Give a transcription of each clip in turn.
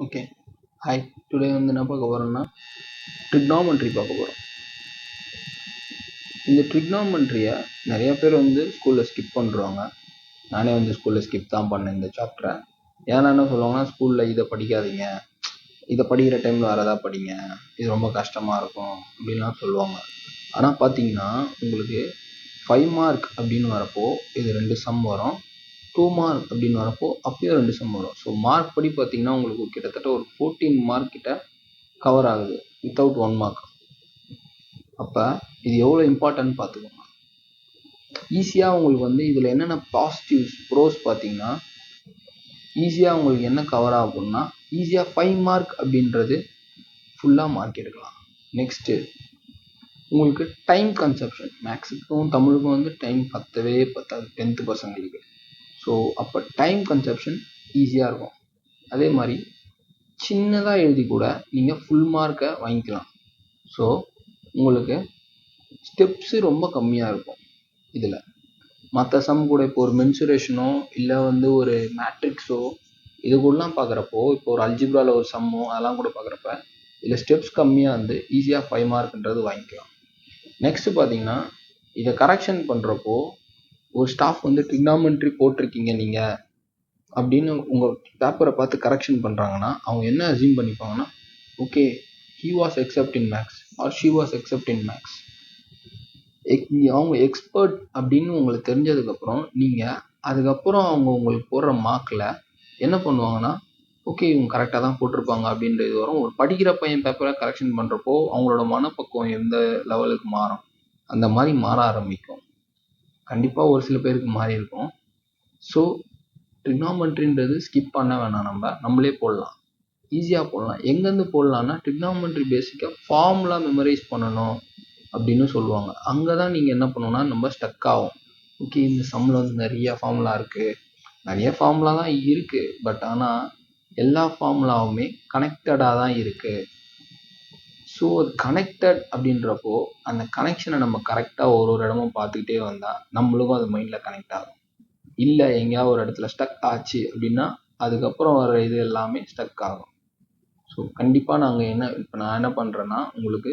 Okay. Hi. Today வந்து என்ன பார்க்க போகிறோம்னா ட்ரிக்னாமெண்ட்ரி பார்க்க போகிறோம். இந்த ட்ரிக்னாமெண்ட்ரியை நிறைய பேர் வந்து ஸ்கூலில் ஸ்கிப் பண்ணுறாங்க. நானே வந்து ஸ்கூலில் ஸ்கிப் தான் பண்ணேன் இந்த சாப்டரை. ஏன்னா என்ன சொல்லுவாங்கன்னா, ஸ்கூலில் இதை படிக்காதீங்க, இதை படிக்கிற டைமில் வேறு எதாவது படிங்க, இது ரொம்ப கஷ்டமாக இருக்கும் அப்படின்லாம் சொல்லுவாங்க. ஆனால் பார்த்தீங்கன்னா உங்களுக்கு 5 மார்க் அப்படின்னு வரப்போ இது 2 சம் வரும். 2 மார்க் அப்படின்னு வரப்போ அப்பயும் 2 சம் வரும். ஸோ மார்க் படி பார்த்தீங்கன்னா உங்களுக்கு கிட்டத்தட்ட ஒரு 14 மார்க் கிட்ட கவர் ஆகுது வித்தவுட் 1 மார்க். அப்போ இது எவ்வளோ இம்பார்ட்டன்ட் பார்த்துக்கோங்க. ஈஸியாக உங்களுக்கு வந்து இதில் என்னென்ன பாசிட்டிவ்ஸ் ப்ரோஸ் பார்த்தீங்கன்னா, ஈஸியாக உங்களுக்கு என்ன கவர் ஆகும்னா, ஈஸியாக 5 மார்க் அப்படின்றது ஃபுல்லாக மார்க் எடுக்கலாம். நெக்ஸ்ட்டு உங்களுக்கு டைம் கன்சப்ஷன், மேக்ஸுக்கும் தமிழுக்கும் வந்து டைம் பத்தவே பத்தாது 10th பசங்களுக்கு. ஸோ அப்போ டைம் கன்சப்ஷன் ஈஸியாக இருக்கும். அதே மாதிரி சின்னதாக எழுதி கூட நீங்கள் ஃபுல் மார்க்கை வாங்கிக்கலாம். ஸோ உங்களுக்கு ஸ்டெப்ஸு ரொம்ப கம்மியாக இருக்கும். இதில் மற்ற சம் கூட இப்போ ஒரு மென்சுரேஷனோ இல்லை வந்து ஒரு மேட்ரிக்ஸோ இது கூடலாம் பார்க்குறப்போ, இப்போ ஒரு அல்ஜிப்ராவில் ஒரு சம்மோ அதெல்லாம் கூட பார்க்குறப்ப இதில் ஸ்டெப்ஸ் கம்மியாக வந்து ஈஸியாக 5 மார்க்ன்றது வாங்கிக்கலாம். நெக்ஸ்ட்டு பார்த்தீங்கன்னா, இதை கரெக்ஷன் பண்ணுறப்போ ஒரு ஸ்டாஃப் வந்து ட்ரிக்னாமெண்ட்ரி போட்டிருக்கீங்க நீங்கள் அப்படின்னு உங்கள் பேப்பரை பார்த்து கரெக்ஷன் பண்ணுறாங்கன்னா, அவங்க என்ன அசியூம் பண்ணிப்பாங்கன்னா, okay he was expert in maths or she was expert in maths. அவங்க எக்ஸ்பர்ட் அப்படின்னு உங்களுக்கு தெரிஞ்சதுக்கப்புறம் நீங்கள் அதுக்கப்புறம் அவங்க உங்களுக்கு போடுற மார்க்கில் என்ன பண்ணுவாங்கன்னா, ஓகே இவங்க கரெக்டாக தான் போட்டிருப்பாங்க அப்படின்றது வரும். ஒரு படிக்கிற பையன் பேப்பரை கரெக்ஷன் பண்ணுறப்போ அவங்களோட மனப்பக்குவம் எந்த லெவலுக்கு மாறும், அந்த மாதிரி மாற ஆரம்பிக்கும். கண்டிப்பாக ஒரு சில பேருக்கு மாறி இருக்கும். ஸோ ட்ரிக்னாமெண்ட்ரின்றது ஸ்கிப் பண்ண வேணாம், நம்மளே போடலாம், ஈஸியாக போடலாம். எங்கேருந்து போடலான்னா, ட்ரிக்னாமெண்ட்ரி பேசிக்காக ஃபார்முலா மெமரைஸ் பண்ணணும் அப்படின்னு சொல்லுவாங்க. அங்கே தான் நீங்கள் என்ன பண்ணணும்னா நம்ம ஸ்டக் ஆகும். ஓகே இந்த சம்மில் வந்து நிறைய ஃபார்முலா இருக்குது, நிறைய ஃபார்முலா தான் இருக்குது, பட் ஆனால் எல்லா ஃபார்முலாவுமே கனெக்டடாக தான் இருக்குது. ஸோ அது கனெக்டட் அப்படின்றப்போ அந்த கனெக்ஷனை நம்ம கரெக்டாக ஒரு இடமும் பார்த்துக்கிட்டே வந்தால் நம்மளுக்கும் அது மைண்டில் கனெக்ட் ஆகும். இல்லை எங்கேயாவது ஒரு இடத்துல ஸ்டக் ஆச்சு அப்படின்னா அதுக்கப்புறம் வர இது எல்லாமே ஸ்டக் ஆகும். ஸோ கண்டிப்பாக நான் என்ன பண்ணுறேன்னா, உங்களுக்கு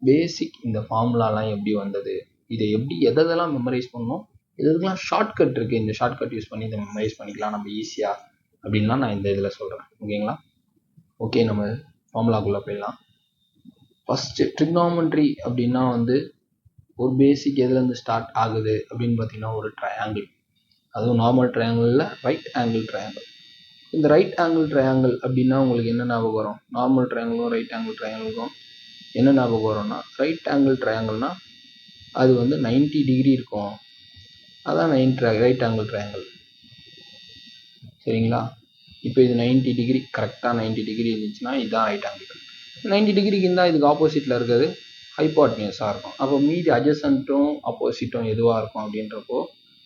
பேசிக் இந்த ஃபார்முலாலாம் எப்படி வந்தது, இதை எப்படி எதெல்லாம் மெமரைஸ் பண்ணணும், எதுக்கெல்லாம் ஷார்ட்கட் இருக்குது, இந்த ஷார்ட்கட் யூஸ் பண்ணி இதை மெமரைஸ் பண்ணிக்கலாம் நம்ம ஈஸியாக அப்படின்லாம் நான் இந்த இதில் சொல்கிறேன். ஓகேங்களா? ஓகே, நம்ம ஃபார்முலாக்குள்ளே போயிடலாம். ஃபஸ்ட்டு ட்ரிக்னாமெண்ட்ரி அப்படின்னா வந்து ஒரு பேசிக் எதுலேருந்து ஸ்டார்ட் ஆகுது அப்படின்னு பார்த்தீங்கன்னா, ஒரு ட்ரையாங்கிள், அதுவும் நார்மல் ட்ரையாங்கிளில் ரைட் ஆங்கிள் ட்ரையாங்கிள். இந்த ரைட் ஆங்கிள் ட்ரையாங்கிள் அப்படின்னா உங்களுக்கு என்ன ஞாபகம் வரும்? நார்மல் ட்ரையாங்கிளும் ரைட் ஆங்கிள் ட்ரையாங்கிளுக்கும் என்ன ஞாபகம் வரும்னா, ரைட் ஆங்கிள் ட்ரையாங்கிள்னா அது வந்து 90 டிகிரி இருக்கும், அதான் ரைட் ஆங்கிள் ட்ரையாங்கிள். சரிங்களா? இப்போ இது 90 டிகிரி, கரெக்டாக 90 டிகிரி இருந்துச்சுன்னா இதுதான் ரைட் ஆங்கிள். 90 டிகிரிக்கு இருந்தால் இதுக்கு ஆப்போசிட்டில் இருக்கிறது ஹைபாட்னியஸாக இருக்கும். அப்போ மீதி அட்ஜசன்ட்டும் ஆப்போசிட்டும் எதுவாக இருக்கும் அப்படின்றப்போ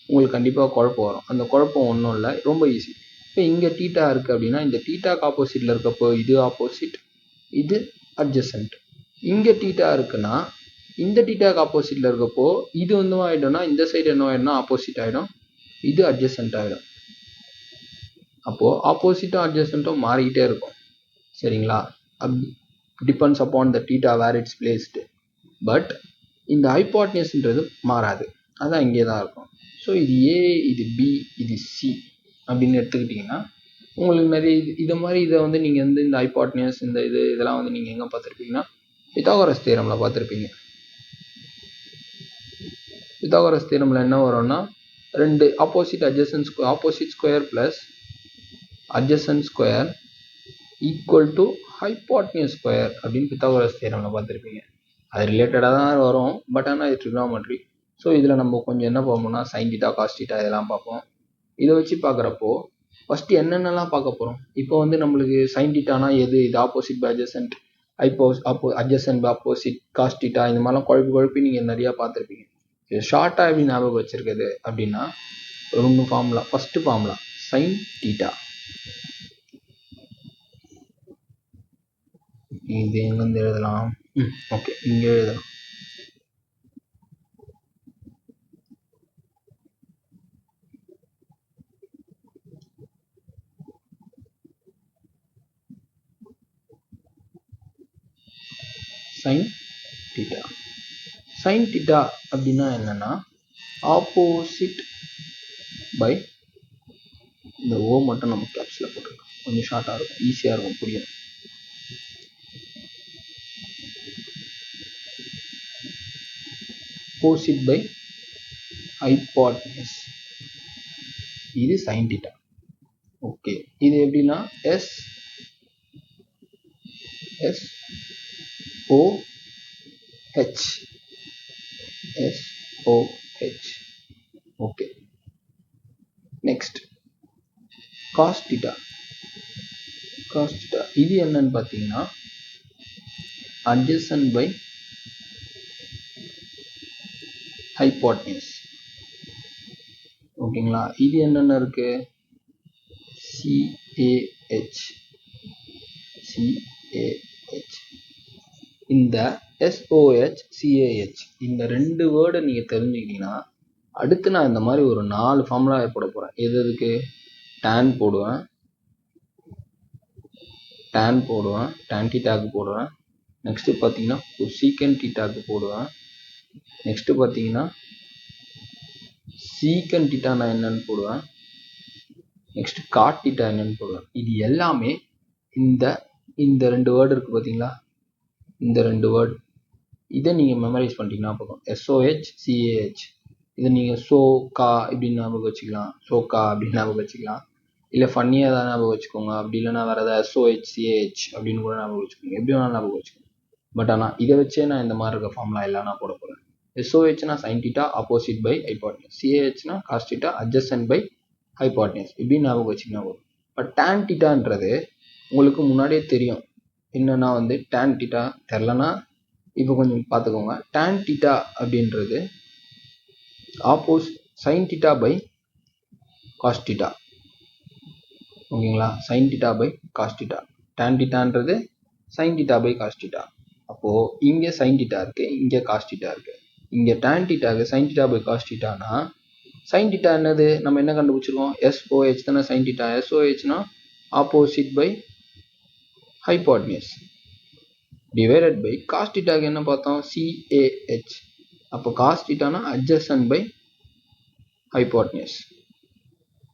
உங்களுக்கு கண்டிப்பாக குழப்பம் வரும். அந்த குழப்பம் ஒன்றும் இல்லை, ரொம்ப ஈஸி. இப்போ இங்கே டீட்டா இருக்குது அப்படின்னா இந்த டீட்டாக்கு ஆப்போசிட்டில் இருக்கப்போ இது ஆப்போசிட், இது அட்ஜசன்ட். இங்கே டீட்டா இருக்குன்னா இந்த டீட்டாக்கு ஆப்போசிட்டில் இருக்கப்போ இது வந்து ஆகிடும்னா இந்த சைடு என்ன ஆகிடும்னா ஆப்போசிட் ஆகிடும், இது அட்ஜசன்ட் ஆகிடும். அப்போது ஆப்போசிட்டும் அட்ஜசன்ட்டும் மாறிக்கிட்டே இருக்கும். சரிங்களா? Depends upon the theta where it's placed. But இந்த ஹைபாட்னியஸ்ன்றது மாறாது, அதான் இங்கே தான் இருக்கும். ஸோ இது ஏ, இது பி, இது சி அப்படின்னு எடுத்துக்கிட்டிங்கன்னா உங்களுக்கு நிறைய இது மாதிரி இதை வந்து நீங்கள் வந்து இந்த ஹைபாட்னியஸ் இந்த இதெல்லாம் வந்து நீங்கள் எங்கே பார்த்துருப்பீங்கன்னா பித்தாகரஸ் தியரமில் பார்த்துருப்பீங்க. பித்தாகரஸ் தியரமில் என்ன வரும்னா, ரெண்டு opposite square plus adjacent square equal to hypotenuse square அப்படின்னு பித்தாகரஸ் தியரமில் பார்த்துருப்பீங்க. அது ரிலேட்டடாக தான் வரும், பட் ஆனால் இது ட்ரிக்னாமெட்ரி. ஸோ இதில் நம்ம கொஞ்சம் என்ன பார்ப்போம்னா சைன் டீட்டா, காஸ் டீட்டா இதெல்லாம் பார்ப்போம். இதை வச்சு பார்க்குறப்போ ஃபஸ்ட்டு என்னென்னலாம் பார்க்க போகிறோம். இப்போ வந்து நம்மளுக்கு சைன் டீட்டானா எது, இது opposite by adjacent, adjacent by opposite, cos theta, இந்த மாதிரிலாம் குழப்பி நீங்கள் நிறையா பார்த்துருப்பீங்க. இது ஷார்ட்டாக எப்படி ஞாபகம் வச்சுருக்குது அப்படின்னா, ஒன்று formula. First formula sine theta. இது எங்கேருந்து எழுதலாம்? ஓகே, இங்கே எழுதலாம். Sign theta. சைன் தீட்டா அப்படின்னா என்னன்னா ஆப்போசிட் பை, இந்த ஓ மட்டும் நம்ம கேப்ஸ்ல போட்டுருக்கோம், கொஞ்சம் ஷார்ட்டாக இருக்கும், ஈஸியாக இருக்கும் புரியும். ஆப்போசிட் பை ஹைபாட்னியூஸ், இது சைன் தீட்டா. ஓகே, இது எப்படின்னா S S O H S O H. Okay, next cos theta. Cos theta இது என்னன்னு பார்த்தீங்கன்னா adjacent by hypotenuse. ஓகேங்களா, இது என்னென்ன இருக்கு, CAH CAH. இந்த SOH CAH இந்த ரெண்டு வேர்டை நீங்கள் தெரிஞ்சுக்கிட்டீங்கன்னா அடுத்து நான் இந்த மாதிரி ஒரு 4 ஃபார்முலா போட போகிறேன். எதுக்கு tan போடுவேன், tan தீட்டாக்கு போடுவேன். நெக்ஸ்ட்டு பார்த்தீங்கன்னா cosecant தீட்டாக்கு போடுவேன். நெக்ஸ்ட்டு பார்த்தீங்கன்னா சீக்கன் தீட்டா நான் என்னன்னு போடுவேன். நெக்ஸ்ட் காட் தீட்டா என்னன்னு போடுவேன். இது எல்லாமே இந்த ரெண்டு வேர்டு இருக்கு பார்த்தீங்களா, இந்த ரெண்டு வேர்டு இதை நீங்கள் மெமரைஸ் பண்ணிட்டீங்கன்னா போதும். SOH CAH இதை நீங்கள் சோகா இப்படின்னு ஞாபகம் வச்சுக்கலாம், சோகா அப்படின்னு ஞாபகம் வச்சுக்கலாம். இல்லை ஃபன்னியாக தான் ஞாபகம் வச்சுக்கோங்க, அப்படி இல்லைன்னா வேறு ஏதாவது SOH CAH அப்படின்னு கூட ஞாபகம் வச்சுக்கோங்க, எப்படி வேணாலும் ஞாபகம் வச்சுக்கோங்க. பட் ஆனால் இதை வச்சே நான் இந்த மாதிரி இருக்க ஃபார்முலா எல்லாம் நான் போட போகிறேன். SOHனா sin theta opposite by hypotenuse, CAHனா cos theta adjacent by hypotenuse, இப்படின்னு ஞாபகம் வச்சுக்கினா போதும். பட் tan thetaன்றது உங்களுக்கு முன்னாடியே தெரியும். என்னன்னா வந்து tan theta தெரிலனா இப்போ கொஞ்சம் பார்த்துக்கோங்க. tan theta அப்படின்றது sin theta by cos theta. ஓகேங்களா, sin theta by cos theta. tan thetaன்றது sin theta by cos theta. அப்போ இங்கே sin theta இருக்கு, இங்கே cos theta இருக்கு. இங்கே tan thetaக்கு sin theta by cos thetaனா sin theta என்னது, நம்ம என்ன கண்டுபிடிச்சிருக்கோம், SOH தானே sin theta. SOHனா opposite by hypotenuse divided by cos thetaக்கு என்ன பார்த்தோம், CAH. அப்போ cos thetaனா adjacent by hypotenuse.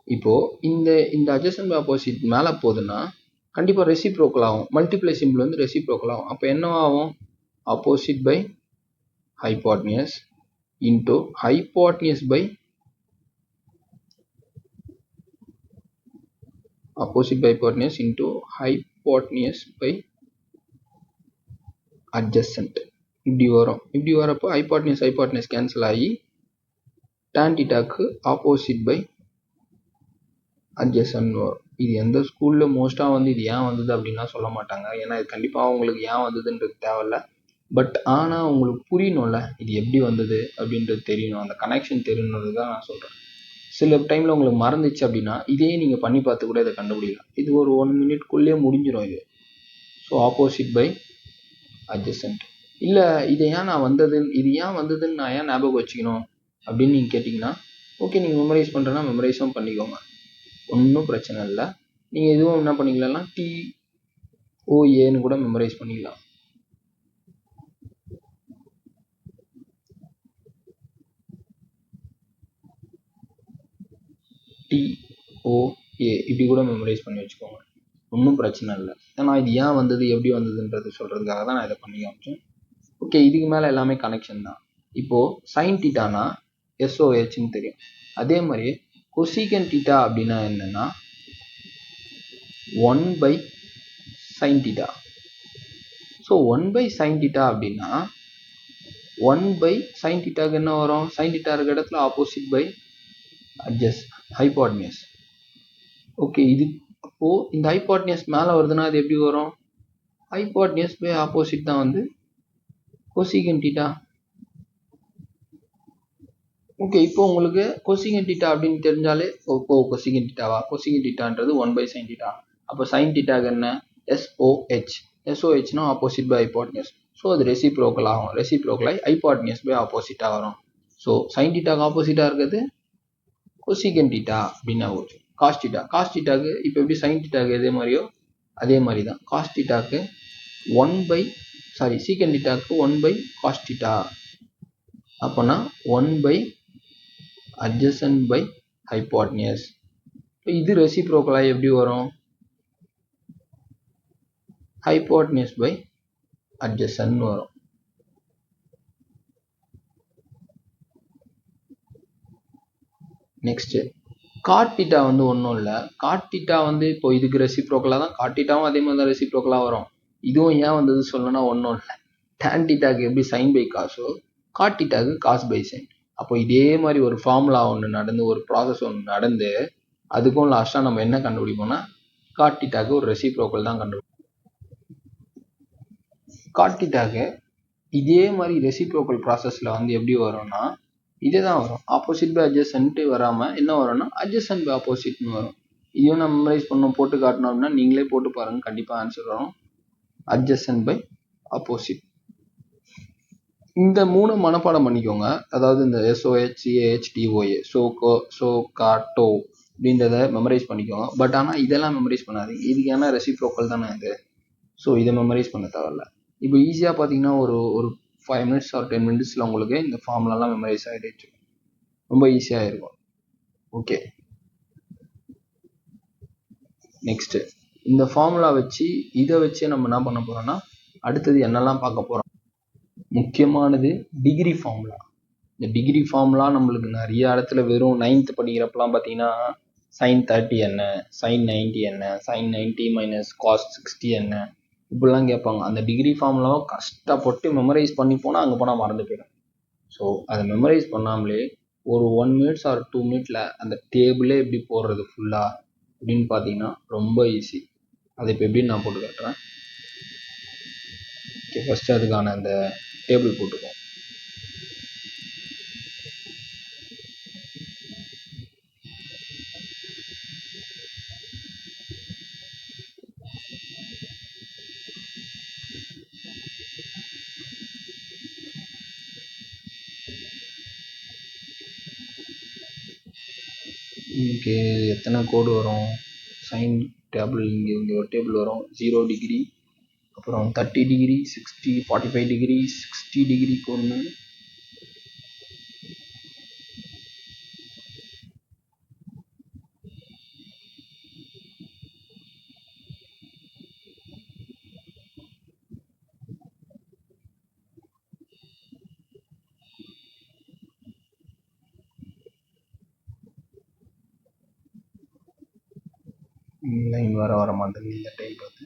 இப்போ இந்த adjacent by opposite மேலே போகுதுன்னா கண்டிப்பாக ரெசிப்ரோக்கல் ஆகும். மல்டிப்ளை சிம்பிள் வந்து ரெசிப்ரோக்கல் ஆகும். அப்போ என்னவாகும், opposite by hypotenuse into hypotenuse by hypotenuse by adjacent. இப்படி வரும். இப்படி வரப்போ hypotenuse கேன்சல் ஆகி tan thetaக்கு opposite by adjacent வரும். இது எந்த ஸ்கூலில் மோஸ்ட்டாக வந்து இது ஏன் வந்தது அப்படின்னா சொல்ல மாட்டாங்க. ஏன்னா இது கண்டிப்பாக உங்களுக்கு ஏன் வந்ததுன்றது தேவையில்ல. பட் ஆனால் உங்களுக்கு புரியணும்ல இது எப்படி வந்தது அப்படின்றது தெரியணும், அந்த கனெக்ஷன் தெரியணுன்றது தான் நான் சொல்கிறேன். சில டைமில் உங்களுக்கு மறந்துச்சு அப்படின்னா இதே நீங்கள் பண்ணி பார்த்து கூட இதை கண்டுபிடிக்கலாம். இது ஒரு 1 மினிட்குள்ளேயே முடிஞ்சிடும் இது. So opposite by adjacent. இல்லை இது ஏன் வந்ததுன்னு நான் ஏன் ஞாபகம் வச்சுக்கணும் அப்படின்னு நீங்கள் கேட்டிங்கன்னா ஓகே, நீங்கள் மெமரைஸ் பண்ணுறேன்னா மெமரைஸும் பண்ணிக்கோங்க, ஒன்றும் பிரச்சனை இல்லை. நீங்கள் எதுவும் என்ன பண்ணிக்கலாம்னா TOAன்னு கூட மெமரைஸ் பண்ணிக்கலாம். TOA இப்படி கூட மெமரைஸ் பண்ணி வச்சுக்கோங்க, ஒன்றும் பிரச்சனை இல்லை. ஏன்னா இது ஏன் வந்தது எப்படி வந்ததுன்றது சொல்கிறதுக்காக தான் நான் இதை பண்ணி காமிச்சேன். ஓகே, இதுக்கு மேலே எல்லாமே கனெக்ஷன் தான். இப்போது சைன் தீட்டானா SOHன்னு தெரியும். அதே மாதிரி கொசிகன் தீட்டா அப்படின்னா என்னன்னா 1/sin theta. So 1/sin theta அப்படின்னா 1/sin thetaக்கு என்ன வரும், sin theta இருக்க இடத்துல ஆப்போசிட் பை ஹைபாட்னியஸ். ஓகே, இது அப்போ இந்த ஹைபாட்னியஸ் மேலே வருதுன்னா அது எப்படி வரும், ஹைபாட்னியஸ் பை ஆப்போசிட் தான் வந்து கொசிகன் தீட்டா. ஓகே, இப்போ உங்களுக்கு கொசிகன் தீட்டா அப்படின்னு தெரிஞ்சாலே கொசிகன் தீட்டாவா, கொசிகன் தீட்டான்றது 1/sin theta. அப்போ சைன் தீட்டாக்கு என்ன SOH. SOHனா ஆப்போசிட் பை ஹைபாட்னியஸ். ஸோ அது ரெசிப்ரோக்கல் ஆகும், ரெசிப்ரோக்கல் ஆகி ஹைபாட்னியஸ் பை ஆப்போசிட்டாக வரும். ஸோ சைன் தீட்டாக்கு ஆப்போசிட்டாக இருக்கிறது கொசிகன் தீட்டா அப்படின்னு ஆகும். காஸ் தீட்டா, காஸ் தீட்டாக்கு இப்போ எப்படி சைன் தீட்டாக்கு எதே மாதிரியோ அதே மாதிரி தான் காஸ் தீட்டாக்கு 1/sin சாரி சீக்கன் தீட்டாக்கு 1/cos தீட்டா. அப்போனா 1/adjacent by hypotenuse. இது ரெசிப்ரோக்கலா எப்படி வரும்? hypotenuse by adjacent வரும். நெக்ஸ்ட் காட் தீட்டா வந்து ஒன்றும் இல்லை. காட் தீட்டா வந்து இப்போ இதுக்கு ரெசிப்ரோக்கலாக தான், காட் தீட்டாவும் அதே மாதிரி தான் ரெசிப்ரோக்கலாக வரும். இதுவும் ஏன் வந்தது சொல்லணும்னா ஒன்றும் இல்லை, tan தீட்டாக்கு எப்படி சைன் பை காசோ காட் தீட்டாக்கு காஸ் பை சைன். அப்போ இதே மாதிரி ஒரு ஃபார்முலா ஒன்று நடந்து, ஒரு ப்ராசஸ் ஒன்று நடந்து, அதுக்கும் லாஸ்ட்டாக நம்ம என்ன கண்டுபிடிப்போம்னா காட் தீட்டாக்கு ஒரு ரெசிப்ரோக்கல் தான் கண்டுபிடிப்போம். காட் தீட்டாக்கு இதே மாதிரி ரெசிப்ரோக்கல் ப்ராசஸில் வந்து எப்படி வரும்னா இதே தான் வரும். ஆப்போசிட் பை அட்ஜசன்ட் வராமல் என்ன வரும்னா அட்ஜசன்ட் பை ஆப்போசிட்னு வரும். இதையும் நம்ம மெமரைஸ் பண்ணோம், போட்டு காட்டணும் அப்படின்னா நீங்களே போட்டு பாருங்கள், கண்டிப்பாக ஆன்சர் வரும். Adjacent by opposite. இந்த 3 மனப்பாடம் பண்ணிக்கோங்க. அதாவது இந்த SOH CAH TOA சோ காட்டோ அப்படின்றத மெமரைஸ் பண்ணிக்கோங்க. பட் ஆனால் இதெல்லாம் மெமரைஸ் பண்ணாதீங்க, இதுக்கு ஏன்னா ரெசிப்ரோக்கல் தானே இது. ஸோ இதை மெமரைஸ் பண்ண தேவையில்ல. இப்போ ஈஸியாக பார்த்தீங்கன்னா ஒரு 5 minutes or 10 minutesல உங்களுக்கு இந்த ஃபார்முலாலாம் மெமரைஸ் ஆகிடுச்சு, ரொம்ப ஈஸியாக இருக்கும். ஓகே, நெக்ஸ்ட்டு இந்த ஃபார்முலா வச்சு இதை வச்சு நம்ம என்ன பண்ண போகிறோம்னா அடுத்தது என்னெல்லாம் பார்க்க போகிறோம். முக்கியமானது டிகிரி ஃபார்முலா. இந்த டிகிரி ஃபார்முலா நம்மளுக்கு நிறைய இடத்துல வெறும் 9th படிக்கிறப்பெல்லாம் பார்த்தீங்கன்னா sin 30 என்ன, sin 90 என்ன, sin 90 minus cos 60 என்ன, இப்படிலாம் கேட்பாங்க. அந்த டிகிரி ஃபார்முலாவை கஷ்டப்பட்டு மெமரைஸ் பண்ணி போனால் அங்கே போனால் மறந்து போயிடும். ஸோ அதை மெமரைஸ் பண்ணாமலே ஒரு 1 minute or 2 minute அந்த டேபிளே எப்படி போடுறது ஃபுல்லாக அப்படின்னு பார்த்தீங்கன்னா ரொம்ப ஈஸி. அதை இப்போ எப்படின்னு நான் போட்டு காட்டுறேன். ஓகே, ஃபஸ்ட்டு அதுக்கான அந்த டேபிள் போட்டுக்கோம். இங்கே எத்தனை கோடு வரும்? சைன் டேபிள் இங்கே ஒரு டேபிள் வரும். 0 டிகிரி, அப்புறம் 30 டிகிரி, 60, 45 டிகிரி, 60 டிகிரிக்கு ஒன்று, லைன் வர மாட்டேங்குது இந்த டைம் பார்த்து.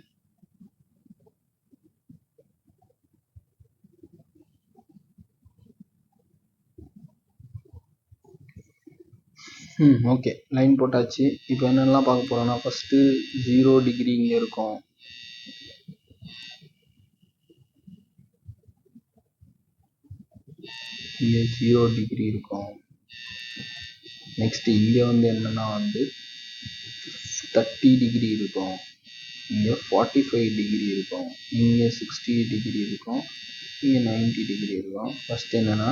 ஓகே, லைன் போட்டாச்சு. இப்போ என்னென்னலாம் பார்க்க போகிறோம்னா ஃபஸ்ட்டு 0 டிகிரி இங்கே இருக்கும். இங்கே 0 டிகிரி இருக்கும். நெக்ஸ்ட்டு இங்கே வந்து என்னென்னா வந்து 30 டிகிரி இருக்கும். இங்கே 45 டிகிரி இருக்கும். இங்கே 60 டிகிரி இருக்கும். இங்கே 90 டிகிரி இருக்கும். ஃபஸ்ட்டு என்னென்னா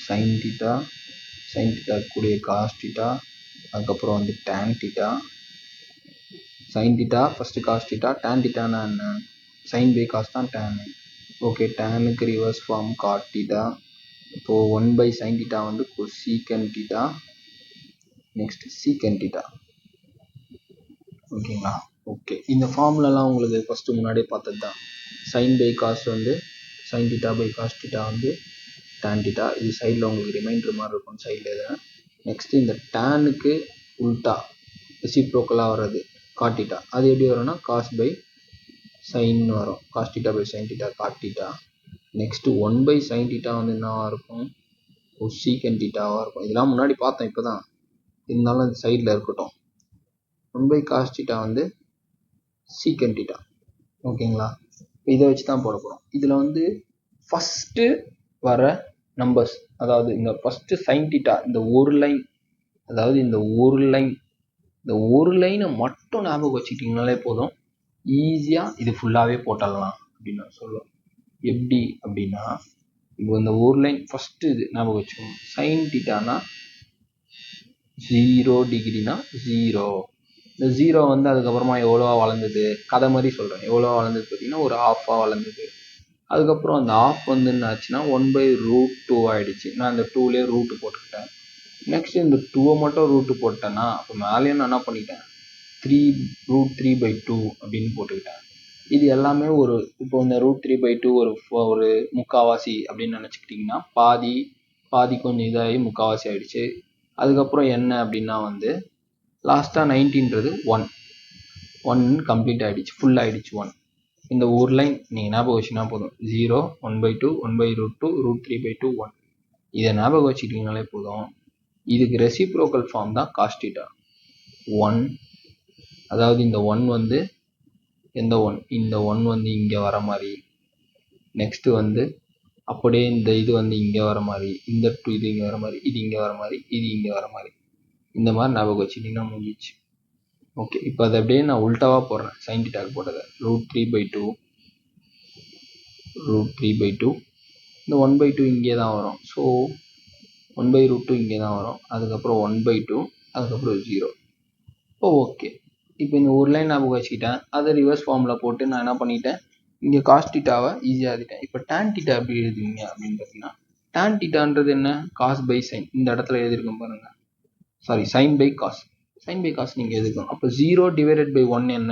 சைன் தீட்டா, சைன் தீட்டா கூடிய காஸ் தீட்டா, அதுக்கப்புறம் வந்து tan theta. Sine theta first cos theta, tan தீட்டானா என்ன? சைன் பை காஸ் தான் டேனு. ஓகே, டேனுக்கு ரிவர்ஸ் ஃபார்ம் காட் தீட்டா. இப்போது 1/sin தீட்டா வந்து secant theta, next secant theta. ஓகேங்களா? ஓகே, இந்த ஃபார்முலாலாம் உங்களுக்கு ஃபஸ்ட்டு முன்னாடியே பார்த்தது தான். சைன் பை காஸ் வந்து sine theta by cos theta வந்து டேன் தீட்டா. இது சைடில் உங்களுக்கு ரிமைண்டர் மாதிரி இருக்கும் சைடில் எதுனா. நெக்ஸ்ட்டு இந்த டேனுக்கு உல்ட்டா ரெசிப்ரோக்கலாக வர்றது காட் தீட்டா. அது எப்படி வரும்னா காஸ் பை சைன் வரும். Cos theta by sine theta cot theta. Next 1/sin theta வந்து என்னவாக இருக்கும்? சீக்கன் தீட்டாவாக இருக்கும். இதெல்லாம் முன்னாடி பார்த்தோம் இப்போ தான், இருந்தாலும் அது சைடில் இருக்கட்டும். 1/cos தீட்டா வந்து சீக்கன் தீட்டா. ஓகேங்களா? இதை வச்சு தான் போட போகிறோம். இதில் வந்து ஃபஸ்ட்டு வர நம்பர்ஸ், அதாவது இந்த ஃபஸ்ட்டு சைன் தீட்டா இந்த ஒரு லைன், அதாவது இந்த ஒரு லைனை மட்டும் ஞாபகம் வச்சுக்கிட்டிங்கனாலே போதும், ஈஸியாக இது ஃபுல்லாகவே போட்டுடலாம் அப்படின்னு நான் சொல்லுவேன். எப்படி அப்படின்னா, இப்போ இந்த ஒரு லைன் ஃபஸ்ட்டு இது ஞாபகம் வச்சுக்கோங்க. சைன் தீட்டானா 0 டிகிரினா 0. இந்த 0 வந்து அதுக்கப்புறமா எவ்வளோவா வளர்ந்தது, கதை மாதிரி சொல்கிறேன். எவ்வளோவா வளர்ந்தது பார்த்தீங்கன்னா ஒரு ½ வளர்ந்தது. அதுக்கப்புறம் அந்த ஆஃப் வந்து என்ன ஆச்சுன்னா 1/√2 ஆகிடுச்சு. நான் அந்த 2லேயே ரூட்டு போட்டுக்கிட்டேன். நெக்ஸ்ட் இந்த 2 மட்டும் ரூட்டு போட்டேன்னா அப்போ மேலேயும் நான் என்ன பண்ணிட்டேன் 3√3/2 அப்படின்னு போட்டுக்கிட்டேன். இது எல்லாமே இப்போ இந்த √3/2 ஒரு முக்காவாசி அப்படின்னு நினச்சிக்கிட்டிங்கன்னா பாதி கொஞ்சம் இதாகி முக்காவாசி ஆகிடுச்சு. அதுக்கப்புறம் என்ன அப்படின்னா வந்து லாஸ்ட்டாக 90ன்றது 1 கம்ப்ளீட் ஆகிடுச்சு, ஃபுல் ஆகிடுச்சு 1. இந்த ஒரு லைன் நீங்கள் ஞாபகம் வச்சுனா போதும், 0 1/2 1/√2 √3/2 1. இதை ஞாபகம் வச்சுக்கிட்டீங்கனாலே போதும். இதுக்கு ரெசிப்ரோக்கல் ஃபார்ம் தான் காஸ் தீட்டா 1. அதாவது இந்த 1 வந்து எந்த 1, இந்த 1 வந்து இங்கே வர மாதிரி, நெக்ஸ்ட் வந்து அப்படியே இந்த இது வந்து இங்கே வர மாதிரி, இந்த 2 இது இங்கே வர மாதிரி, இது இங்கே வர மாதிரி, இது இங்கே வர மாதிரி, இந்த மாதிரி ஞாபகம் வச்சுக்கிட்டிங்கன்னா முடிஞ்சிச்சு. ஓகே, இப்போ அதை அப்படியே நான் உல்ட்டாவாக போடுறேன். சைன் தீட்டாக்கு போட்டதை √3/2 √3/2. இந்த 1/2 இங்கே தான் வரும். ஸோ 1/√2 இங்கே தான் வரும். அதுக்கப்புறம் 1/2, அதுக்கப்புறம் 0. ஓகே, இப்போ இந்த ஒரு லைன் ஞாபகம் வச்சுக்கிட்டேன். அதை ரிவர்ஸ் ஃபார்மில் போட்டு நான் என்ன பண்ணிட்டேன், இங்கே காஸ் தீட்டாவை ஈஸியாக எழுதிட்டேன். இப்போ டேன் தீட்டா எப்படி எழுதுவீங்க அப்படின்னு பார்த்தீங்கன்னா, டேன் தீட்டான்றது என்ன, காஸ் பை சைன். இந்த இடத்துல எழுதியிருக்கோம் பாருங்க, sorry sine by cos. Sine by cos நீங்கள் எழுதிக்கணும். அப்போ 0/1 என்ன,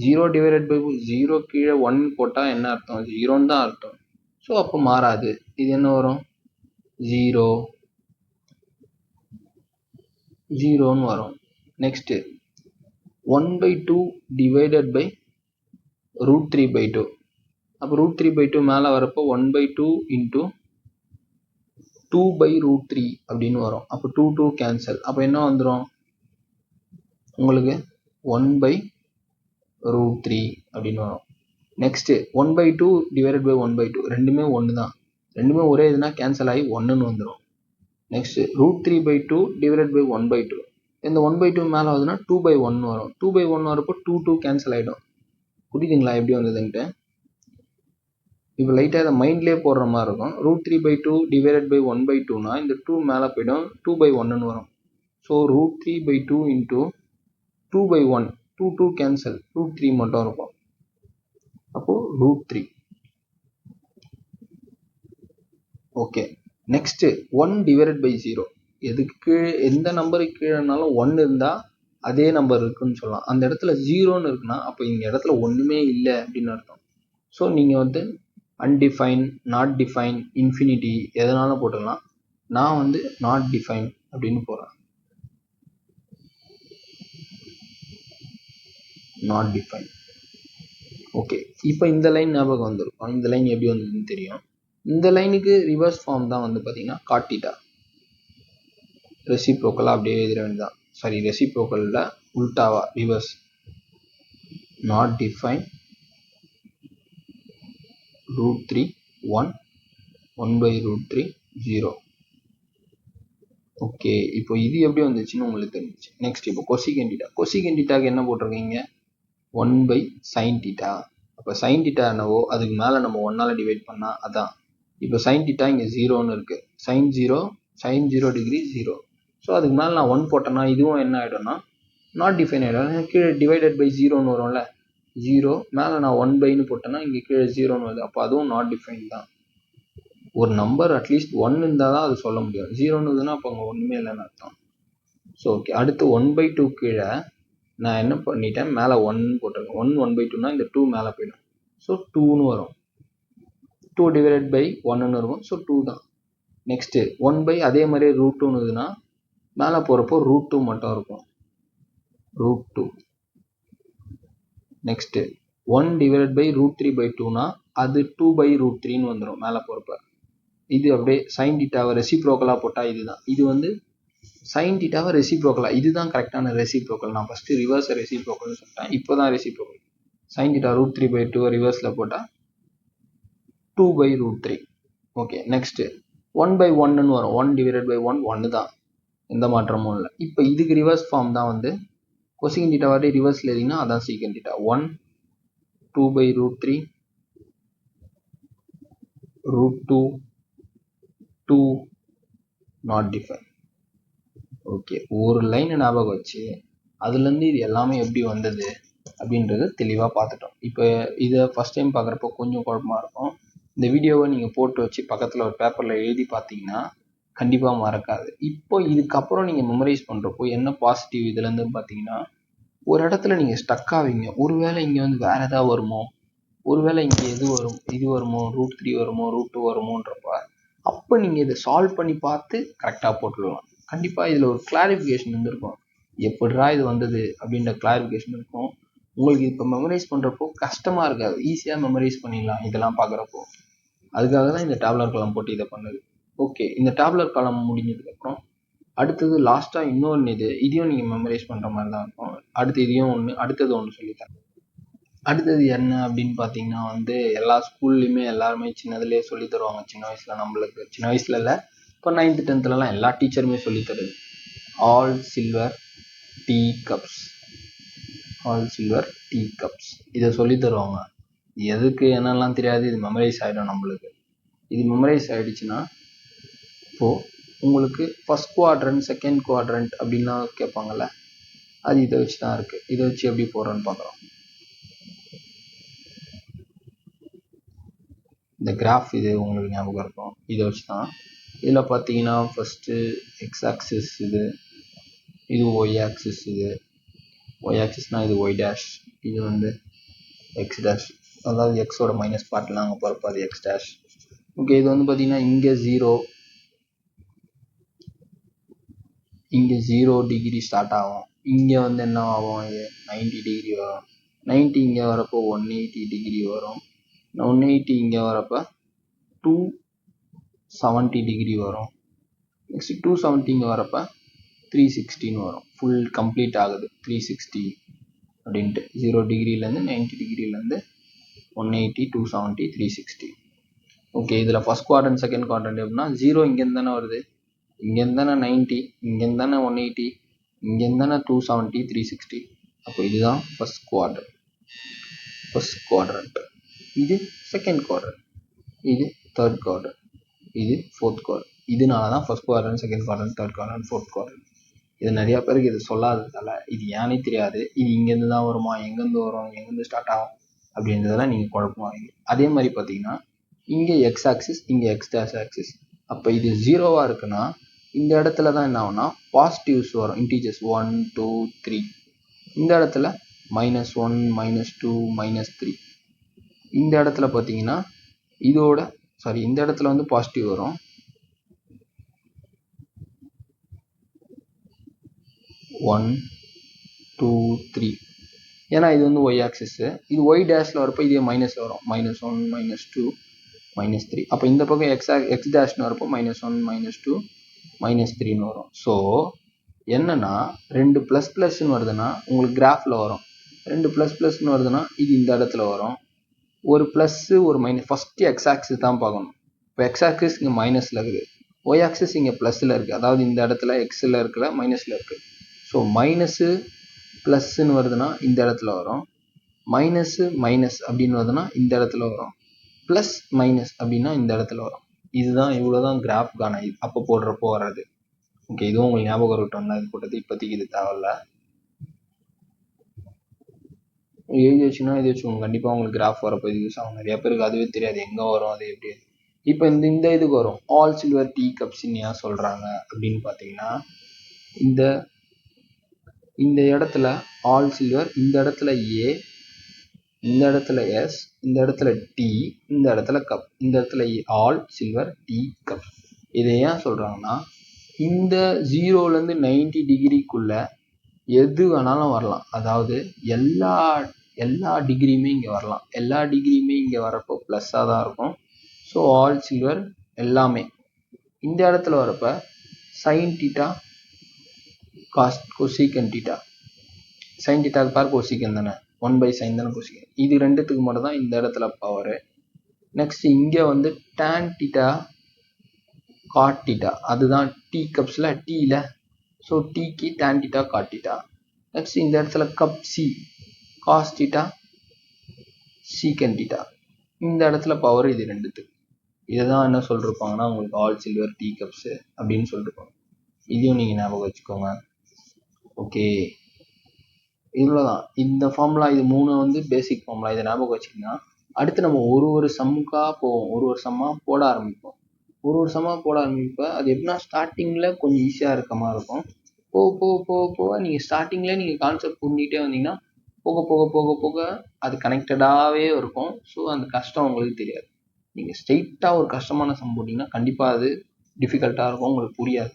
0/0 கீழே 1 போட்டால் என்ன அர்த்தம், 0ன்னு தான் அர்த்தம். ஸோ அப்போ மாறாது. இது என்ன வரும், 0ன்னு வரும். Next 1/2 divided by √3/2. அப்போ √3/2 மேலே வரப்போ 1/2 இன்ட்டு 2/√3 அப்படின்னு வரும். அப்போ 2 கேன்சல். அப்போ என்ன வந்துடும் உங்களுக்கு 1/√3 அப்படின்னு வரும். நெக்ஸ்ட்டு 1/2 டிவைடட் பை 1/2, ரெண்டுமே ஒன்று தான், ரெண்டுமே ஒரே இதுனா கேன்சல் ஆகி 1ன்னு வந்துடும். நெக்ஸ்ட்டு √3/2 டிவைடட் பை 1/2, இந்த 1/2 மேலே ஆகுதுன்னா 2/1 வரும். 2/1 வரப்போ 2 கேன்சல் ஆகிடும். புரியுதுங்களா எப்படி வந்ததுன்ட்டு? இப்போ லைட்டாக இதை மைண்ட்லேயே போடுற மாதிரி இருக்கும். √3/2 டிவைடட் பை 1/2னா இந்த 2 மேலே போய்டும், 2/1ன்னு வரும். ஸோ √3/2 இன்ட்டு 2/1, 2 கேன்சல், √3 மட்டும் இருக்கும். அப்போது √3. Okay, next 1 divided by 0. எதுக்கு கீழே எந்த நம்பருக்கு கீழேனாலும் 1 இருந்தால் அதே நம்பர் இருக்குன்னு சொல்லலாம். அந்த இடத்துல 0ன்னு இருக்குன்னா அப்போ இந்த இடத்துல ஒன்றுமே இல்லை அப்படின்னு அர்த்தம். ஸோ நீங்கள் வந்து அன்டிஃபைன், நாட் டிஃபைன், இன்ஃபினிட்டி எதனாலும் போட்டுக்கலாம். நான் வந்து நாட் டிஃபைன் அப்படின்னு போடுறேன். Not define. ஓகே, இப்போ இந்த லைன் ஞாபகம் வந்துருக்கும். இந்த லைன் எப்படி வந்ததுன்னு தெரியும். இந்த லைனுக்கு ரிவர்ஸ் ஃபார்ம் தான் வந்து பார்த்தீங்கன்னா காட் தீட்டா. ரெசிப்ரோக்கலாக அப்படியே எழுதிட வேண்டியதான். சாரி, ரெசிப்ரோக்கலில் உல்டாவா ரிவர்ஸ். Not define √3 1 1/√3 0. ஓகே, இப்போ இது எப்படி வந்துச்சுன்னு உங்களுக்கு தெரிஞ்சிச்சு. நெக்ஸ்ட் இப்போ கொசிகன் தீட்டா. கொசிகன் தீட்டாக்கு என்ன போட்டிருக்கீங்க, 1/sin தீட்டா. அப்போ சைன் தீட்டா என்னவோ அதுக்கு மேலே நம்ம 1ஆல் டிவைட் பண்ணால் அதான். இப்போ சைன் தீட்டா இங்கே 0ன்னு இருக்குது. sin 0 degree 0. ஸோ அதுக்கு மேலே நான் 1 போட்டேன்னா இதுவும் என்ன ஆகிடும்னா நாட் டிஃபைன் ஆகிடும். கீழே டிவைடட் பை 0ன்னு வரும்ல, 0 மேலே நான் 1/ன்னு போட்டேன்னா இங்கே கீழே 0ன்னு வருது. அப்போ அதுவும் நாட் டிஃபைன் தான். ஒரு நம்பர் அட்லீஸ்ட் 1 இருந்தால் தான் அது சொல்ல முடியும். 0ன்னு இருந்ததுன்னா அப்போ அங்கே ஒன்றுமே இல்லைன்னு அர்த்தம். ஸோ ஓகே, அடுத்து 1/2 கீழே நான் என்ன பண்ணிட்டேன், மேலே 1 போட்டிருக்கேன். 1/2னா இந்த 2 மேலே போயிடும். ஸோ 2ன்னு வரும். 2 டிவைடட் பை 1ன்னு இருக்கும். ஸோ 2 தான். நெக்ஸ்ட்டு 1/, அதே மாதிரியே √2ன்னு இருந்ததுன்னா மேலே போகிறப்போ √2 மட்டும் இருக்கும். √2. நெக்ஸ்ட்டு 1 டிவைடட் பை √3/2னா அது 2/√3ன்னு வந்துடும் மேலே போகிறப்ப. இது அப்படியே சைன் தீட்டாவை ரெசிப்ரோக்கலாக போட்டால் இதுதான். இது வந்து சைன் தீட்டாவை ரெசிப்ரோக்கலாக, இதுதான் கரெக்டான ரெசிப்ரோக்கல். நான் ஃபஸ்ட்டு ரிவர்ஸை ரெசிப்ரோக்கல்னு சொல்லிட்டேன், இப்போ தான் ரெசிப்ரோக்கல். சைன் தீட்டா √3/2 ரிவர்ஸில் போட்டால் 2/√3. ஓகே, நெக்ஸ்ட்டு 1/1ன்னு வரும். 1 டிவைடட் பை 1 1 தான், எந்த மாற்றமும் இல்லை. இப்போ இதுக்கு ரிவர்ஸ் ஃபார்ம் தான் வந்து கொசிகன் தீட்டா வாட்டி ரிவர்ஸில் எழுதிங்கன்னா அதான் சீக்கன் தீட்டா. 1 2/√3 √2 2 not define. ஓகே, ஒரு லைனை ஞாபகம் வச்சு அதுலேருந்து இது எல்லாமே எப்படி வந்தது அப்படின்றத தெளிவாக பார்த்துட்டோம். இப்போ இதை ஃபஸ்ட் டைம் பார்க்குறப்போ கொஞ்சம் குழப்பமாக இருக்கும். இந்த வீடியோவை நீங்கள் போட்டு வச்சு பக்கத்தில் ஒரு பேப்பரில் எழுதி பார்த்தீங்கன்னா கண்டிப்பாக மறக்காது. இப்போ இதுக்கப்புறம் நீங்கள் மெமரைஸ் பண்ணுறப்போ என்ன பாசிட்டிவ் இதுலேருந்து பார்த்தீங்கன்னா, ஒரு இடத்துல நீங்கள் ஸ்டக் ஆவீங்க. ஒருவேளை இங்கே வந்து வேறு ஏதாவது வருமோ, ஒருவேளை இங்கே இது வருமோ, ரூட் 3 வருமோ, ரூட் 2 வருமோன்றப்ப அப்போ நீங்கள் இதை சால்வ் பண்ணி பார்த்து கரெக்டாக போட்டுடலாம். கண்டிப்பாக இதில் ஒரு கிளாரிஃபிகேஷன் இருந்திருக்கும். எப்படிரா இது வந்தது அப்படின்ற கிளாரிஃபிகேஷன் இருக்கும். உங்களுக்கு இப்போ மெமரைஸ் பண்ணுறப்போ கஷ்டமாக இருக்காது, ஈஸியாக மெமரைஸ் பண்ணிடலாம் இதெல்லாம் பார்க்குறப்போ. அதுக்காக தான் இந்த டேப்லர் காலம் போட்டு இதை பண்ணுது. ஓகே, இந்த டேப்லர் காலம் முடிஞ்சதுக்கப்புறம் அடுத்தது லாஸ்ட்டாக இன்னொன்று இதையும் நீங்கள் மெமரைஸ் பண்ணுற மாதிரி தான் இருக்கும். அடுத்தது ஒன்று சொல்லித்தரேன். அடுத்தது என்ன அப்படின்னு பார்த்தீங்கன்னா வந்து எல்லா ஸ்கூல்லையுமே எல்லாருமே சின்னதுலேயே சொல்லி தருவாங்க. சின்ன வயசில் நம்மளுக்கு சின்ன வயசில் இல்லை, இப்போ 9th 10thலாம் எல்லா டீச்சருமே சொல்லி தருது all silver tea cups. All silver tea cups இதை சொல்லி தருவாங்க. எதுக்கு என்னெல்லாம் தெரியாது, இது மெமரைஸ் ஆகிடும் நம்மளுக்கு. இது மெமரைஸ் ஆகிடுச்சுன்னா இப்போது உங்களுக்கு ஃபஸ்ட் குவாட்ரண்ட் செகண்ட் குவாட்ரண்ட் அப்படின்லாம் கேட்பாங்கள்ல, அது இதை வச்சு தான் இருக்குது. இதை வச்சு எப்படி போடுறோன்னு பார்க்குறோம். இந்த கிராஃப் இது உங்களுக்கு ஞாபகம் இருக்கும். இதை வச்சு தான் இதில் பார்த்தீங்கன்னா ஃபஸ்ட்டு எக்ஸ் ஆக்சிஸ் இது ஒய் ஆக்சிஸ். ஒய் ஆக்சிஸ்னால் இது ஒய் டேஷ், இது வந்து எக்ஸ் டேஷ், அதாவது எக்ஸோட மைனஸ் பார்ட்லாம் அங்கே போகிறப்ப அது எக்ஸ் டேஷ். ஓகே, இது வந்து பார்த்தீங்கன்னா இங்கே 0 டிகிரி ஸ்டார்ட் ஆகும். இங்கே வந்து என்ன ஆகும், இது 90 டிகிரி வரும். 90 இங்கே வரப்போ 180 டிகிரி வரும். 180 இங்கே வரப்போ 270 டிகிரி வரும். நெக்ஸ்ட் 270 இங்கே வரப்போ 360 வரும். ஃபுல் கம்ப்ளீட் ஆகுது 360 அப்படின்ட்டு. 0 டிகிரிலேருந்து 90 டிகிரிலேருந்து 180 270 360. ஓகே, இதில் ஃபஸ்ட் குவாட்ரண்ட் செகண்ட் குவாட்ரண்ட் எப்படின்னா 0 இங்கேருந்து தானே வருது, இங்கேருந்து தானே 90, இங்கேருந்து தானே 180, இங்கேருந்து தானே 270 360. அப்போ இதுதான் ஃபஸ்ட் குவாட்ரண்ட். இது செகண்ட் குவாட்ரண்ட், இது தேர்ட் குவாட்ரண்ட், இது ஃபோர்த் குவாட்ரண்ட். இதனால தான் first quadrant second quadrant third quadrant fourth quadrant. இது நிறையா பேருக்கு இது சொல்லாததால் இது ஏனே தெரியாது. இது இங்கேருந்து தான் வருமா, எங்கேருந்து வரும், எங்கேருந்து ஸ்டார்ட் ஆகும் அப்படின்றதெல்லாம் நீங்கள் குழப்பமாவீங்க. அதே மாதிரி பார்த்தீங்கன்னா இங்கே எக்ஸ் ஆக்சிஸ், இங்கே எக்ஸ் டேஷ் ஆக்சிஸ். அப்போ இது 0வாக இருக்குன்னா இந்த இடத்துல தான் என்ன ஆகும்னா பாசிட்டிவ்ஸ் வரும், இன்டீஜர்ஸ் 1 2 3. இந்த இடத்துல -1 -2 -3. இந்த இடத்துல பார்த்தீங்கன்னா இந்த இடத்துல வந்து பாசிட்டிவ் வரும். 1 2 3. ஏன்னா இது வந்து ஒய் ஆக்சிஸ். இது ஒய் டேஷில் வரப்போ இதே மைனஸில் வரும், -1 -2 -3. அப்போ இந்த பக்கம் எக்ஸ் டேஷ்னு வரப்போ -1 -2 -3ன்னு வரும். ஸோ என்னன்னா 2 ++ன்னு வருதுன்னா உங்களுக்கு கிராஃபில் வரும். 2 ++ன்னு வருதுன்னா இது இந்த இடத்துல வரும். ஒரு ப்ளஸ்ஸு ஒரு மைனஸ். ஃபஸ்ட்டு எக்ஸ் ஆக்சிஸ் தான் பார்க்கணும். இப்போ எக்ஸ் ஆக்சிஸ் இங்கே மைனஸில் இருக்குது, ஒய் ஆக்சிஸ் இங்கே ப்ளஸில் இருக்குது. அதாவது இந்த இடத்துல எக்ஸில் இருக்கல, மைனஸில் இருக்குது. ஸோ மைனஸு ப்ளஸ்ன்னு வருதுன்னா இந்த இடத்துல வரும், மைனஸு மைனஸ் அப்படின்னு வருதுன்னா இந்த இடத்துல வரும், ப்ளஸ் மைனஸ் அப்படின்னா இந்த இடத்துல வரும். இதுதான் இவ்வளோதான் கிராஃப்கான அப்போ போடுறப்போ வர்றது. ஓகே, இதுவும் உங்களுக்கு ஞாபகம் இருக்கட்டும் தான் இது போட்டது. இப்போதைக்கு இது தேவையில்ல, எழுதி வச்சுன்னா எழுதி வச்சுக்கோங்க. கண்டிப்பாக உங்களுக்கு கிராஃப் வரப்போ இது யூஸ் ஆகும். நிறைய பேருக்கு அதுவே தெரியாது எங்கே வரும் அது எப்படி. இப்போ இந்த இதுக்கு வரும் ஆல் சில்வர் டீ கப்ஸ்ன்னு ஏன் சொல்கிறாங்க அப்படின்னு பார்த்தீங்கன்னா இந்த இடத்துல ஆல் சில்வர், இந்த இடத்துல ஏ, இந்த இடத்துல எஸ், இந்த இடத்துல டி, இந்த இடத்துல கப், இந்த இடத்துல ஆல் சில்வர் டீ கப். இதை ஏன் சொல்கிறாங்கன்னா இந்த 0லேருந்து 90 டிகிரிக்குள்ள எது வேணாலும் வரலாம். அதாவது எல்லா டிகிரியுமே இங்கே வரலாம். எல்லா டிகிரியுமே இங்கே வரப்போ ப்ளஸ்ஸாக தான் இருக்கும். ஸோ ஆல் சில்வர் எல்லாமே. இந்த இடத்துல வரப்போ sine theta cosecant theta. Sine டீட்டாக்கு பேர் கொசீக்கன் தானே, 1/sin தானே கொசீக்கன். இது ரெண்டுத்துக்கு மட்டும் தான் இந்த இடத்துல பவர். நெக்ஸ்ட் இங்கே வந்து டேன் டீட்டா காட் டீட்டா, அதுதான் டீ கப்ஸில் டீயில். ஸோ டீக்கு tan theta cot theta. Next இந்த இடத்துல cup C cos theta secant theta. இந்த இடத்துல பவர் இது ரெண்டுத்துக்கு. இதை தான் என்ன சொல்லிருப்பாங்கன்னா உங்களுக்கு ஆல் சில்வர் டீ கப்ஸு அப்படின்னு சொல்லிருப்பாங்க. இதையும் நீங்கள் ஞாபகம் வச்சுக்கோங்க. ஓகே, இவ்வளோதான். இந்த ஃபார்முலா இது 3 வந்து பேசிக் ஃபார்முலா. இதை ஞாபகம் வச்சுக்கிங்கன்னா அடுத்து நம்ம ஒரு சம்முக்கா போவோம். ஒரு சம்மாக போட ஆரம்பிப்போம். ஒரு சம்மாக போட ஆரம்பிப்ப அது எப்படின்னா ஸ்டார்டிங்கில் கொஞ்சம் ஈஸியாக இருக்க மாதிரி இருக்கும். போக போக போக போக நீங்கள் ஸ்டார்டிங்லேயே நீங்கள் கான்செப்ட் புரிஞ்சுக்கிட்டே வந்தீங்கன்னா போக போக போக போக அது கனெக்டடாகவே இருக்கும். ஸோ அந்த கஷ்டம் உங்களுக்கு தெரியாது. நீங்கள் ஸ்ட்ரெயிட்டாக ஒரு கஷ்டமான சம் போட்டிங்கன்னா கண்டிப்பாக அது டிஃபிகல்ட்டாக இருக்கும், உங்களுக்கு புரியாது.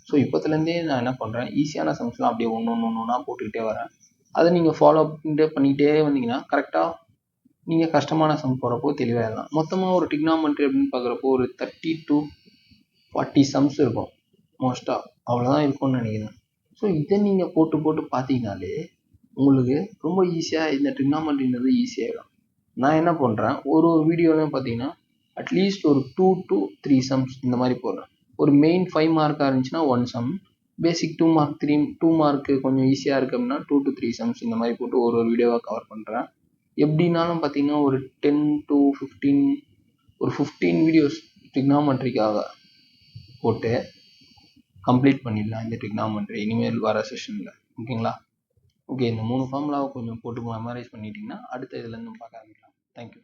ஸோ இப்போத்துலேருந்தே நான் என்ன பண்ணுறேன், ஈஸியான சம்ஸ்லாம் அப்படியே ஒன்றா போட்டுக்கிட்டே வரேன். அதை நீங்கள் ஃபாலோ பண்ணிகிட்டே வந்தீங்கன்னா கரெக்டாக நீங்கள் கஷ்டமான சம் போகிறப்போ தெளிவாயிடலாம். மொத்தமாக ஒரு டிக்னாமெண்ட்ரி அப்படின்னு பார்க்குறப்போ ஒரு 30 to 40 சம்ஸ் இருக்கும் மோஸ்ட்டாக. அவ்வளோதான் இருக்கும்னு நினைக்கிறேன். ஸோ இதை நீங்கள் போட்டு போட்டு பார்த்தீங்கனாலே உங்களுக்கு ரொம்ப ஈஸியாக இந்த ட்ரிக்னாமெண்ட்ரின்றது ஈஸியாகிடும். நான் என்ன பண்ணுறேன், ஒரு வீடியோலையும் பார்த்தீங்கன்னா அட்லீஸ்ட் ஒரு 2 to 3 சம்ஸ் இந்த மாதிரி போடுறேன். ஒரு மெயின் 5 மார்க்காக இருந்துச்சுன்னா 1 சம், பேசிக் 2 மார்க் 2 மார்க்கு கொஞ்சம் ஈஸியாக இருக்குது அப்படின்னா 2 to 3 சம்ஸ் இந்த மாதிரி போட்டு ஒரு வீடியோவாக கவர் பண்ணுறேன். எப்படின்னாலும் பார்த்தீங்கன்னா ஒரு 10 to 15 ஒரு 15 வீடியோஸ் ட்ரிக்னாமெண்ட்ரிக்காக போட்டு கம்ப்ளீட் பண்ணிடலாம் இந்த ட்ரிக்னாமெண்ட்ரி இனிமேல் வர செஷனில். ஓகேங்களா? ஓகே, இந்த 3 ஃபார்முலாவை கொஞ்சம் போட்டு மெமரைஸ் பண்ணிட்டீங்கன்னா அடுத்த இதுலேருந்து பார்க்க ஆரம்பிக்கலாம். தேங்க்யூ.